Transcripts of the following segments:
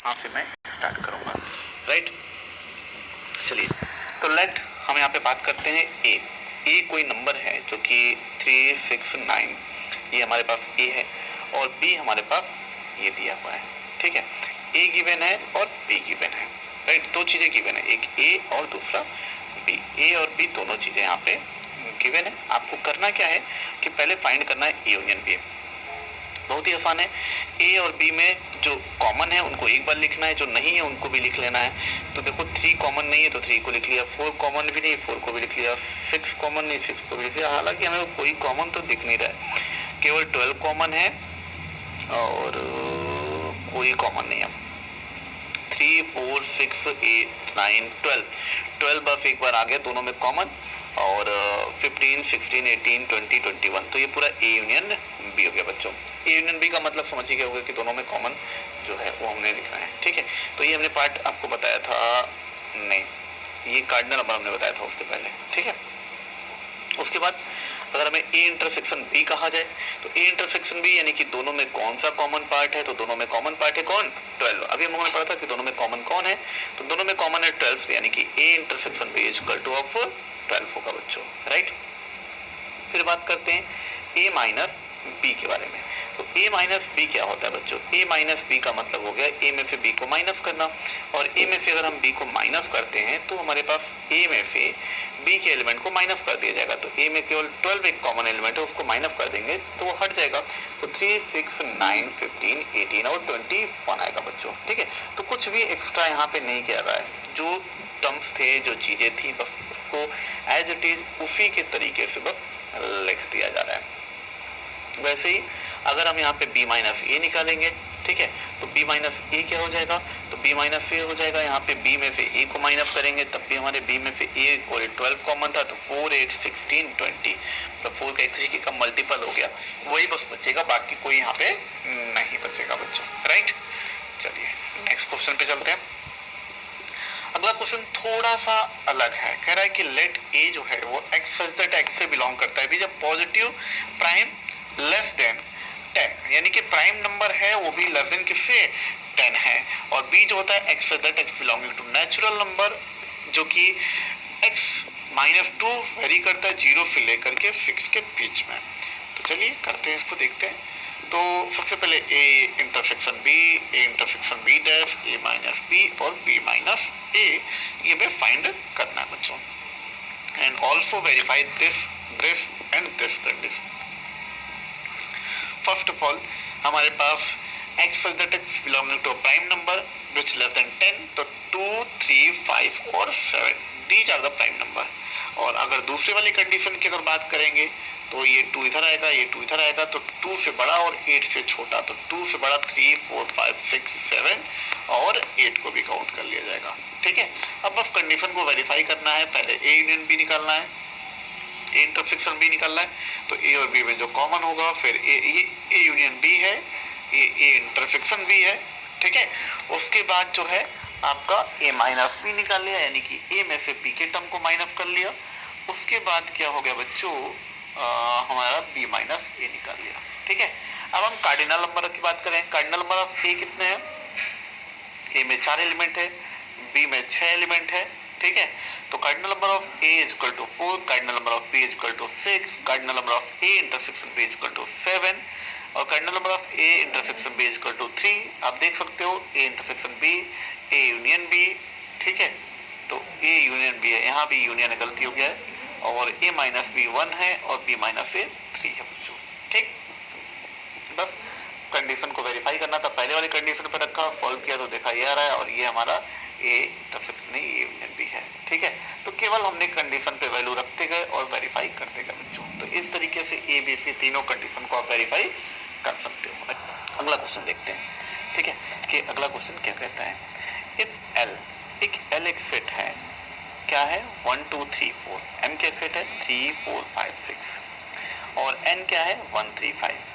यहाँ से मैं स्टार्ट करूँगा, राइट। चलिए, तो लेट हम यहाँ पे बात करते हैं ए कोई नंबर है जो कि 3, 6, 9, ये हमारे पास ए है और बी हमारे पास ये दिया हुआ है, ठीक है। ए गिवन है और बी गिवन है, राइट। दो चीजें गिवन है, एक ए और दूसरा बी। ए और बी दोनों चीजें यहाँ पे गिवन है। आपको करना क्या है कि पहले फाइंड करना है ए यूनियन बी। बहुत ही आसान है। ए और बी में जो कॉमन है उनको एक बार लिखना है, जो नहीं है उनको भी लिख लेना है। तो देखो 3 कॉमन नहीं है तो 3 को लिख लिया, 4 कॉमन भी नहीं, 4 को भी लिख लिया, 6 कॉमन नहीं, 6 को भी लिख लिया। हालांकि हमें कोई कॉमन तो दिख नहीं रहा है, केवल 12 कॉमन है और कोई कॉमन नहीं है। 3, 4, 6, 8, 9, 12 बस एक बार आ गया दोनों में कॉमन, और 15, 16, 18, 20, 21, तो ये पूरा ए यूनियन बी हो गया बच्चों। ए यूनियन बी का मतलब समझ ही गया होगा कि दोनों में कॉमन जो है वो हमने लिखना है, ठीक है। तो ये हमने पार्ट आपको बताया था, नहीं ये कार्डिनल नंबर हमने बताया था उसके पहले, ठीक है। उसके बाद अगर हमें ए इंटरसेक्शन बी कहा जाए तो ए इंटरसेक्शन बी यानी कि दोनों में कौन सा कॉमन पार्ट है, तो दोनों में कॉमन पार्ट है कौन, 12। अभी हमने पढ़ा था कि दोनों में कॉमन कौन है, तो दोनों में कॉमन है 12, यानी कि A intersection B is equal to of 12 होगा बच्चों, राइट। फिर बात करते हैं ए माइनस बी के बारे में। तो ए माइनस बी क्या होता है बच्चों, ए माइनस बी का मतलब हो गया ए में से बी को माइनस करना, और ए में से अगर हम बी को माइनस करते हैं तो हमारे पास ए में से बी के एलिमेंट को माइनस कर दिया जाएगा। तो ए में केवल 12 एक कॉमन एलिमेंट है, उसको माइनस कर देंगे तो वो हट जाएगा। तो 3, 6, 9, 15, 18 और 21 आएगा बच्चों, ठीक है। तो कुछ भी एक्स्ट्रा यहाँ पे नहीं किया गया है, जो टर्म्स थे, जो चीजें थी, बस उसको एज इट इज उसी के तरीके से बस लिख दिया जा रहा है। वैसे ही अगर हम यहाँ पे b माइनस ए निकालेंगे, ठीक है, तो b माइनस ए क्या हो जाएगा, तो b माइनस ए हो जाएगा। यहाँ पे b में से a को माइनस करेंगे तब भी हमारे b में से a को 12 कॉमन था, तो 4, 8, 16, 20, तो 4 का एक तरीके का मल्टीपल हो गया, वही बस बचेगा, बाकी कोई यहाँ पे नहीं बचेगा बच्चों, राइट। चलिए नेक्स्ट क्वेश्चन पे चलते हैं। अगला क्वेश्चन थोड़ा सा अलग है, कह रहा है कि लेट a जो है वो x सच दैट x से बिलोंग करता है भी जब पॉजिटिव प्राइम लेस देन 10, यानी कि प्राइम नंबर है वो भी लेस देन किससे 10 है, और b जो होता है x such that x belonging to natural number जो कि x -2 वेरी करता है 0 से लेकर के 6 के बीच में। तो चलिए करते हैं, इसको देखते हैं। तो सबसे पहले a intersection b, a intersection b dash, a minus b और b माइनस a, ये हमें फाइंड करना है बच्चों, and also verify this and this condition. First of all हमारे पास x such that x belonging to a prime number which less than 10, तो 2, 3, 5 और 7 these are the prime number। और अगर दूसरे वाली कंडीशन की अगर बात करेंगे तो ये 2 इधर आएगा, ये 2 इधर आएगा, तो 2 से बड़ा और 8 से छोटा, तो 2 से बड़ा 3, 4, 5, 6, 7 और 8 को भी काउंट कर लिया जाएगा, ठीक है। अब बस कंडीशन को वेरीफाई करना है, पहले ए यूनियन बी निकालना है, ए इंटरसेक्शन बी निकालना है, तो ए और बी में जो कॉमन होगा, फिर ये ए यूनियन बी है, ये ए इंटरसेक्शन बी है, ठीक है। उसके बाद जो है आपका ए माइनस बी निकाल लिया, यानी कि ए में से बी के टर्म को माइनस कर लिया। उसके बाद क्या हो गया बच्चों, हमारा बी माइनस ए निकाल लिया, ठीक है। अब हम कार्डिनल नंबर की बात करें, कार्डिनल नंबर ऑफ ए कितने हैं, ए में 4 एलिमेंट है, बी में 6 एलिमेंट है, ठीक है। तो cardinal number of A is equal to 4, cardinal number of B is equal to 6, cardinal number of A intersection B is equal to 7 और cardinal number of A intersection B is equal to 3। आप देख सकते हो A intersection B, A union B, ठीक है। तो ए union B है, यहाँ भी यूनियन गलती हो गया है, और ए माइनस बी 1 है और बी माइनस ए 3 है बच्चों, ठीक। बस कंडीशन को वेरीफाई करना था, पहले वाली कंडीशन पर रखा, सॉल्व किया तो देखा ये आ रहा है, और ये हमारा ए इंटरसेक्शन नहीं ए यूनियन बी है, ठीक है। तो केवल हमने कंडीशन पे वैल्यू रखते गए और वेरीफाई करते गए बच्चों। तो इस तरीके से ए बी सी तीनों कंडीशन को आप वेरीफाई कर सकते हो। अगला क्वेश्चन देखते हैं, ठीक है, कि अगला क्वेश्चन क्या कहता है। इफ एल, एक सेट है, क्या है 1, 2, 3, 4, एम के सेट है 3, 4, 5, 6 और एन क्या है 1, 3, 5,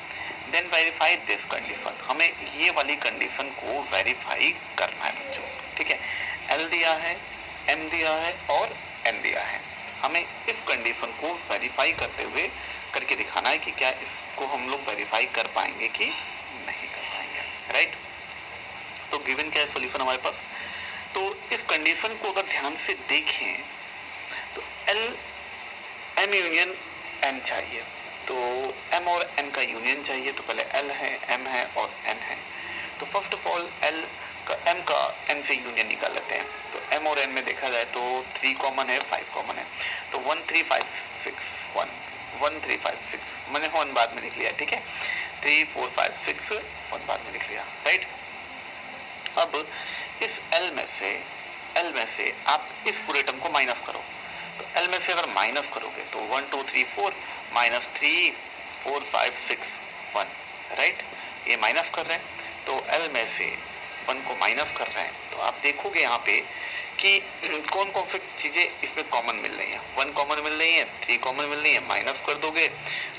देन वेरीफाई दिस कंडीशन। हमें ये वाली कंडीशन को वेरीफाई करना है बच्चों, ठीक है। एल दिया है, एम दिया है और एन दिया है, हमें इस कंडीशन को वेरीफाई करते हुए करके दिखाना है कि क्या इसको हम लोग वेरीफाई कर पाएंगे कि नहीं कर पाएंगे, राइट। तो गिवन क्या है सोल्यूशन हमारे पास। तो इस कंडीशन को अगर ध्यान से देखें तो एल एम यूनियन एन चाहिए, तो एम और एन का यूनियन चाहिए, तो पहले एल है, एम है और एन है। तो फर्स्ट ऑफ ऑल एल का एम का एन से यूनियन निकाल लेते हैं। तो एम और एन में देखा जाए तो 3 कॉमन है, 5 कॉमन है, तो 1 3 5 6 1 1 3 5 6 मैंने 1 बाद में लिख लिया, ठीक है। 3 4 5 6 1 बाद में लिख लिया, राइट। अब इस एल में से आप इस पूरे टर्म को माइनस करो। तो एल में से अगर माइनस करोगे तो 1 2 3 4 माइनस 3 4 5 6 1, राइट। ये माइनस कर रहे हैं, तो एल में से 1 को माइनस कर रहे हैं, तो आप देखोगे यहाँ पे कि कौन कौन सी चीजें इसमें कॉमन मिल रही हैं। 1 कॉमन मिल रही है, 3 कॉमन मिल रही है, माइनस कर दोगे,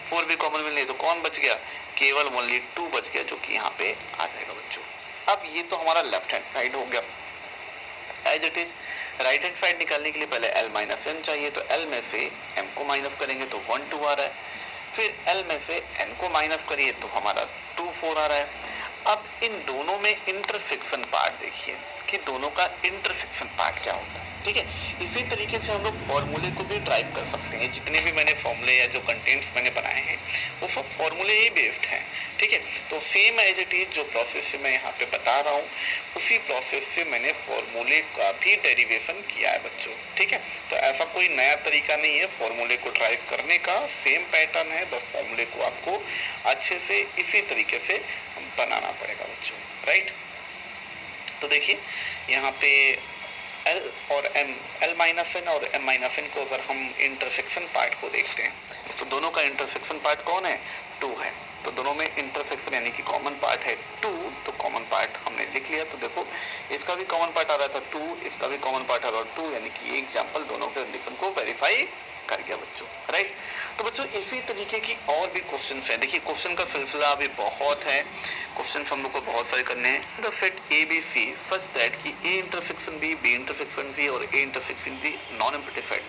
4 भी कॉमन मिल रही है, तो कौन बच गया, केवल ओनली 2 बच गया, जो कि यहाँ पे आ जाएगा बच्चों। अब ये तो हमारा लेफ्ट हैंड साइड हो गया। As it is right hand side निकालने के लिए पहले एल माइनस एन चाहिए, तो एल में से एम को माइनस करेंगे तो 1 2 आ रहा है, फिर एल में से एन को माइनस करिए तो हमारा 2 4 आ रहा है। अब इन दोनों में इंटरसेक्शन पार्ट देखिए कि दोनों का इंटरसेक्शन पार्ट क्या होता है, ठीक है। इसी तरीके से हम लोग फॉर्मूले को भी ड्राइव कर सकते हैं। जितने भी मैंने फॉर्मूले या जो कंटेंट्स मैंने बनाए हैं वो सब फॉर्मूले ही बेस्ड हैं, ठीक है। तो सेम एज इट इज जो प्रोसेस से मैं यहाँ पे बता रहा हूँ, उसी प्रोसेस से मैंने फॉर्मूले का भी डेरिवेशन किया है बच्चों, ठीक है। तो ऐसा कोई नया तरीका नहीं है फॉर्मूले को ड्राइव करने का, सेम पैटर्न है, बस फॉर्मूले को आपको अच्छे से इसी तरीके से बनाना पड़ेगा बच्चों, राइट। तो देखिए यहाँ पे एल और एम, एल माइनस एन और एम माइनस एन को अगर हम इंटरसेक्शन पार्ट को देखते हैं तो दोनों का इंटरसेक्शन पार्ट कौन है, 2 है। तो दोनों में इंटरसेक्शन यानी कि कॉमन पार्ट है 2, तो कॉमन पार्ट हमने लिख लिया। तो देखो इसका भी कॉमन पार्ट आ रहा था 2, इसका भी कॉमन पार्ट आ रहा था 2, यानी कि एग्जाम्पल दोनों के कंडीशन को वेरीफाई कर गया बच्चों, राइट। तो बच्चों इसी तरीके की और भी क्वेश्चंस हैं। देखिए क्वेश्चन का सिलसिला अभी बहुत है, क्वेश्चन हम लोग को बहुत सारे करने हैं। The set A B C such that कि A intersection B intersection C और A intersection C non empty set,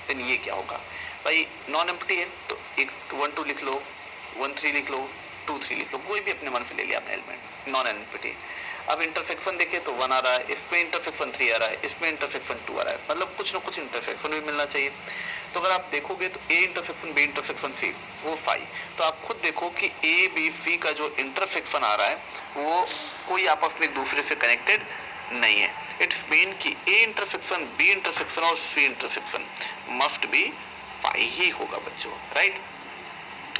then ये क्या होगा भाई, नॉन एम्प्टी है तो एक 1 2 लिख लो, 1 3 लिख लो, 2 3 लिख लो, कोई भी अपने मन से ले लिया आपने एलिमेंट, नॉन एम्प्टी। अब इंटरसेक्शन देखिए तो 1 आ रहा है, इसमें इंटरसेक्शन 3 आ रहा है, इसमें इंटरसेक्शन 2 आ रहा है, मतलब कुछ ना कुछ इंटरसेक्शन भी मिलना चाहिए। तो अगर आप देखोगे तो A intersection B intersection C वो 5, तो आप खुद देखो कि ए बी सी का जो इंटरसेक्शन आ रहा है वो कोई आपस में एक दूसरे से कनेक्टेड नहीं है। इट्स मीन कि ए इंटरसेक्शन बी इंटरसेक्शन और सी इंटरसेक्शन मस्ट बी 5 ही होगा बच्चों, राइट।